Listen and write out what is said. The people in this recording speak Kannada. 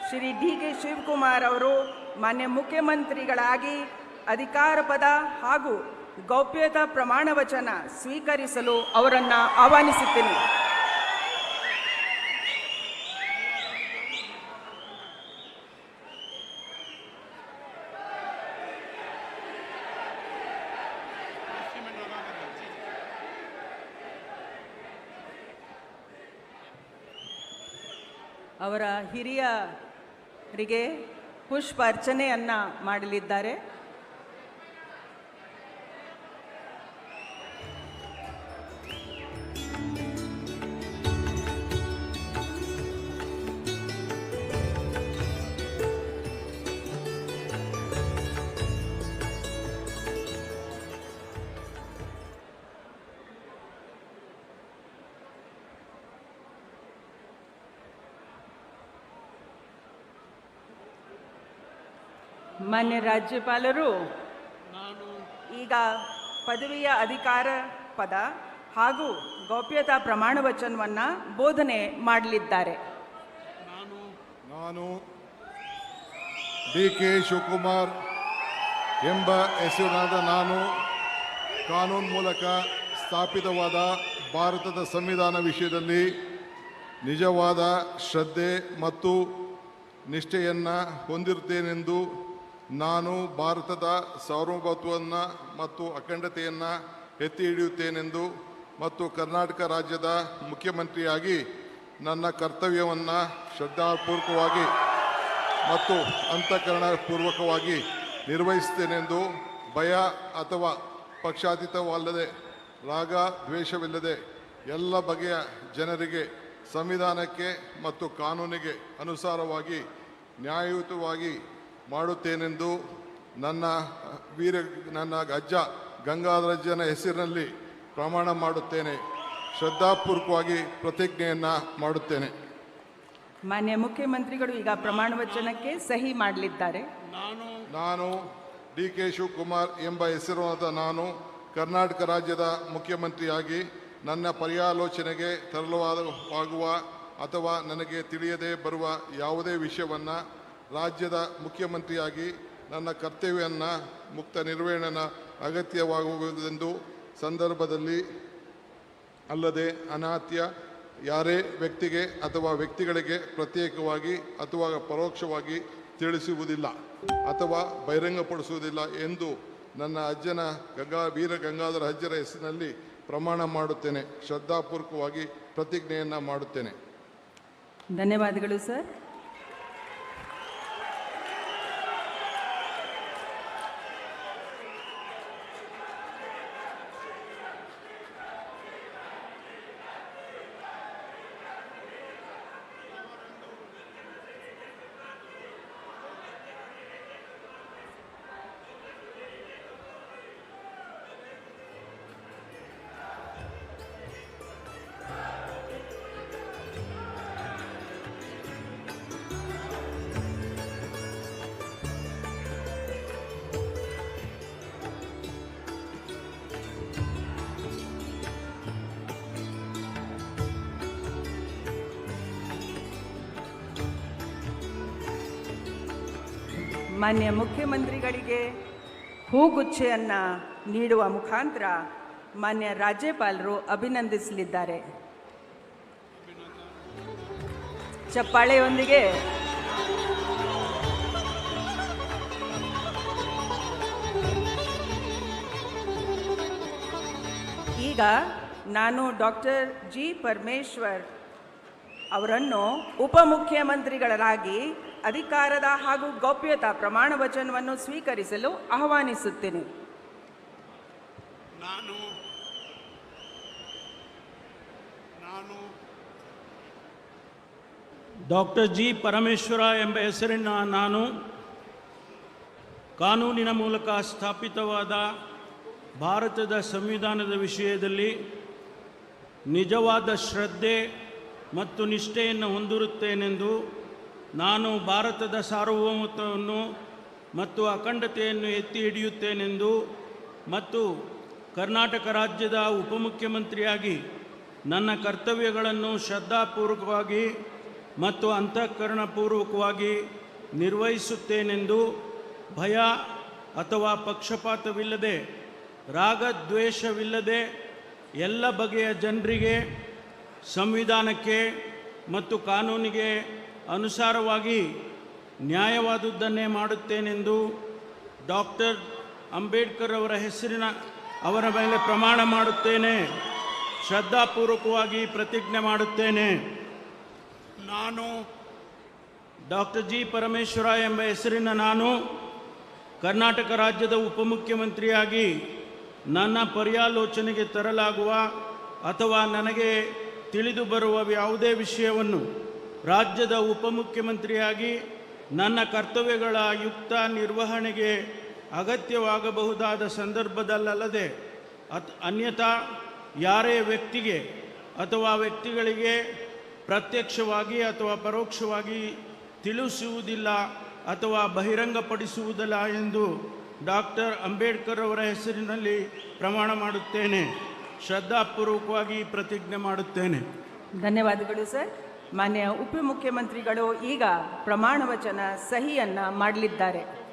ಶ್ರೀ ಡಿ.ಕೆ. ಶಿವಕುಮಾರ್ ಅವರು ಮಾನ್ಯ ಮುಖ್ಯಮಂತ್ರಿಗಳಾಗಿ ಅಧಿಕಾರ ಪದ ಹಾಗೂ ಗೌಪ್ಯತಾ ಪ್ರಮಾಣ ವಚನ ಸ್ವೀಕರಿಸಲು ಅವರನ್ನು ಆಹ್ವಾನಿಸುತ್ತೇನೆ. ಅವರ ಹಿರಿಯರಿಗೆ ಪುಷ್ಪ ಅರ್ಚನೆಯನ್ನು ಮಾಡಲಿದ್ದಾರೆ. ಮಾನ್ಯ ರಾಜ್ಯಪಾಲರು ಈಗ ಪದವಿಯ ಅಧಿಕಾರ ಪದ ಹಾಗೂ ಗೌಪ್ಯತಾ ಪ್ರಮಾಣ ವಚನವನ್ನು ಬೋಧನೆ ಮಾಡಲಿದ್ದಾರೆ. ನಾನು ಡಿ.ಕೆ. ಶಿವಕುಮಾರ್ ಎಂಬ ಹೆಸರಿನಾದ ನಾನು ಕಾನೂನು ಮೂಲಕ ಸ್ಥಾಪಿತವಾದ ಭಾರತದ ಸಂವಿಧಾನ ವಿಷಯದಲ್ಲಿ ನಿಜವಾದ ಶ್ರದ್ಧೆ ಮತ್ತು ನಿಷ್ಠೆಯನ್ನು ಹೊಂದಿರುತ್ತೇನೆಂದು ನಾನು ಭಾರತದ ಸಾರ್ವಭೌಮತ್ವವನ್ನು ಮತ್ತು ಅಖಂಡತೆಯನ್ನು ಎತ್ತಿ ಹಿಡಿಯುತ್ತೇನೆಂದು ಮತ್ತು ಕರ್ನಾಟಕ ರಾಜ್ಯದ ಮುಖ್ಯಮಂತ್ರಿಯಾಗಿ ನನ್ನ ಕರ್ತವ್ಯವನ್ನು ಶ್ರದ್ಧಾಪೂರ್ವಕವಾಗಿ ಮತ್ತು ಅಂತಃಕರಣಪೂರ್ವಕವಾಗಿ ನಿರ್ವಹಿಸುತ್ತೇನೆಂದು ಭಯ ಅಥವಾ ಪಕ್ಷಾತೀತವಲ್ಲದೆ ರಾಗ ದ್ವೇಷವಿಲ್ಲದೆ ಎಲ್ಲ ಬಗೆಯ ಜನರಿಗೆ ಸಂವಿಧಾನಕ್ಕೆ ಮತ್ತು ಕಾನೂನಿಗೆ ಅನುಸಾರವಾಗಿ ನ್ಯಾಯಯುತವಾಗಿ ಮಾಡುತ್ತೇನೆಂದು ನನ್ನ ಅಜ್ಜ ಗಂಗಾಧರಜ್ಜನ ಹೆಸರಿನಲ್ಲಿ ಪ್ರಮಾಣ ಮಾಡುತ್ತೇನೆ. ಶ್ರದ್ಧಾಪೂರ್ವಕವಾಗಿ ಪ್ರತಿಜ್ಞೆಯನ್ನು ಮಾಡುತ್ತೇನೆ. ಮಾನ್ಯ ಮುಖ್ಯಮಂತ್ರಿಗಳು ಈಗ ಪ್ರಮಾಣ ವಚನಕ್ಕೆ ಸಹಿ ಮಾಡಲಿದ್ದಾರೆ. ನಾನು ಡಿ.ಕೆ. ಶಿವಕುಮಾರ್ ಎಂಬ ಹೆಸರಾದ ನಾನು ಕರ್ನಾಟಕ ರಾಜ್ಯದ ಮುಖ್ಯಮಂತ್ರಿಯಾಗಿ ನನ್ನ ಪರ್ಯಾಲೋಚನೆಗೆ ತರಲಾಗುವ ಅಥವಾ ನನಗೆ ತಿಳಿಯದೇ ಬರುವ ಯಾವುದೇ ವಿಷಯವನ್ನು ರಾಜ್ಯದ ಮುಖ್ಯಮಂತ್ರಿಯಾಗಿ ನನ್ನ ಕರ್ತವ್ಯವನ್ನು ಮುಕ್ತ ನಿರ್ವಹಣೆಯ ಅಗತ್ಯವಾಗುವುದೆಂದು ಸಂದರ್ಭದಲ್ಲಿ ಅಲ್ಲದೆ ಅನಾತ್ಯ ಯಾರೇ ವ್ಯಕ್ತಿಗೆ ಅಥವಾ ವ್ಯಕ್ತಿಗಳಿಗೆ ಪ್ರತ್ಯೇಕವಾಗಿ ಅಥವಾ ಪರೋಕ್ಷವಾಗಿ ತಿಳಿಸುವುದಿಲ್ಲ ಅಥವಾ ಬಹಿರಂಗಪಡಿಸುವುದಿಲ್ಲ ಎಂದು ನನ್ನ ಅಜ್ಜನ ವೀರ ಗಂಗಾಧರ ಅಜ್ಜರ ಹೆಸರಿನಲ್ಲಿ ಪ್ರಮಾಣ ಮಾಡುತ್ತೇನೆ. ಶ್ರದ್ಧಾಪೂರ್ವಕವಾಗಿ ಪ್ರತಿಜ್ಞೆಯನ್ನು ಮಾಡುತ್ತೇನೆ. ಧನ್ಯವಾದಗಳು ಸರ್. ಮಾನ್ಯ ಮುಖ್ಯಮಂತ್ರಿಗಳಿಗೆ ಹೂಗುಚ್ಛೆಯನ್ನು ನೀಡುವ ಮುಖಾಂತರ ಮಾನ್ಯ ರಾಜ್ಯಪಾಲರು ಅಭಿನಂದಿಸಲಿದ್ದಾರೆ. ಚಪ್ಪಾಳೆಯೊಂದಿಗೆ ಈಗ ನಾನು ಡಾಕ್ಟರ್ ಜಿ. ಪರಮೇಶ್ವರ್ ಅವರನ್ನು ಉಪಮುಖ್ಯಮಂತ್ರಿಗಳಾಗಿ ಅಧಿಕಾರದ ಹಾಗೂ ಗೌಪ್ಯತಾ ಪ್ರಮಾಣ ವಚನವನ್ನು ಸ್ವೀಕರಿಸಲು ಆಹ್ವಾನಿಸುತ್ತೇನೆ. ನಾನು ಡಾಕ್ಟರ್ ಜಿ. ಪರಮೇಶ್ವರ ಎಂಬ ಹೆಸರಿನ ನಾನು ಕಾನೂನಿನ ಮೂಲಕ ಸ್ಥಾಪಿತವಾದ ಭಾರತದ ಸಂವಿಧಾನದ ವಿಷಯದಲ್ಲಿ ನಿಜವಾದ ಶ್ರದ್ಧೆ ಮತ್ತು ನಿಷ್ಠೆಯನ್ನು ಹೊಂದಿರುತ್ತೇನೆಂದು ನಾನು ಭಾರತದ ಸಾರ್ವಭೌಮತ್ವವನ್ನು ಮತ್ತು ಅಖಂಡತೆಯನ್ನು ಎತ್ತಿ ಹಿಡಿಯುತ್ತೇನೆಂದು ಮತ್ತು ಕರ್ನಾಟಕ ರಾಜ್ಯದ ಉಪಮುಖ್ಯಮಂತ್ರಿಯಾಗಿ ನನ್ನ ಕರ್ತವ್ಯಗಳನ್ನು ಶ್ರದ್ಧಾಪೂರ್ವಕವಾಗಿ ಮತ್ತು ಅಂತಃಕರಣಪೂರ್ವಕವಾಗಿ ನಿರ್ವಹಿಸುತ್ತೇನೆಂದು ಭಯ ಅಥವಾ ಪಕ್ಷಪಾತವಿಲ್ಲದೆ ರಾಗದ್ವೇಷವಿಲ್ಲದೆ ಎಲ್ಲ ಬಗೆಯ ಜನರಿಗೆ ಸಂವಿಧಾನಕ್ಕೆ ಮತ್ತು ಕಾನೂನಿಗೆ ಅನುಸಾರವಾಗಿ ನ್ಯಾಯವಾದುದನ್ನೇ ಮಾಡುತ್ತೇನೆಂದು ಡಾಕ್ಟರ್ ಅಂಬೇಡ್ಕರ್ ಅವರ ಮೇಲೆ ಪ್ರಮಾಣ ಮಾಡುತ್ತೇನೆ. ಶ್ರದ್ಧಾಪೂರ್ವಕವಾಗಿ ಪ್ರತಿಜ್ಞೆ ಮಾಡುತ್ತೇನೆ. ನಾನು ಡಾಕ್ಟರ್ ಜಿ ಪರಮೇಶ್ವರ ಎಂಬ ಹೆಸರಿನ ನಾನು ಕರ್ನಾಟಕ ರಾಜ್ಯದ ಉಪಮುಖ್ಯಮಂತ್ರಿಯಾಗಿ ನನ್ನ ಪರ್ಯಾಲೋಚನೆಗೆ ತರಲಾಗುವ ಅಥವಾ ನನಗೆ ತಿಳಿದು ಬರುವ ಯಾವುದೇ ವಿಷಯವನ್ನು ರಾಜ್ಯದ ಉಪಮುಖ್ಯಮಂತ್ರಿಯಾಗಿ ನನ್ನ ಕರ್ತವ್ಯಗಳ ಯುಕ್ತ ನಿರ್ವಹಣೆಗೆ ಅಗತ್ಯವಾಗಬಹುದಾದ ಸಂದರ್ಭದಲ್ಲದೆ ಅನ್ಯಥಾ ಯಾರೇ ವ್ಯಕ್ತಿಗೆ ಅಥವಾ ವ್ಯಕ್ತಿಗಳಿಗೆ ಪ್ರತ್ಯಕ್ಷವಾಗಿ ಅಥವಾ ಪರೋಕ್ಷವಾಗಿ ತಿಳಿಸುವುದಿಲ್ಲ ಅಥವಾ ಬಹಿರಂಗಪಡಿಸುವುದಿಲ್ಲ ಎಂದು ಡಾಕ್ಟರ್ ಅಂಬೇಡ್ಕರ್ ಅವರ ಹೆಸರಿನಲ್ಲಿ ಪ್ರಮಾಣ ಮಾಡುತ್ತೇನೆ. ಶ್ರದ್ಧಾಪೂರ್ವಕವಾಗಿ ಪ್ರತಿಜ್ಞೆ ಮಾಡುತ್ತೇನೆ. ಧನ್ಯವಾದಗಳು ಸರ್. ಮಾನ್ಯ ಉಪಮುಖ್ಯಮಂತ್ರಿಗಳು ಈಗ ಪ್ರಮಾಣ ವಚನ ಸಹಿಯನ್ನು ಮಾಡಲಿದ್ದಾರೆ.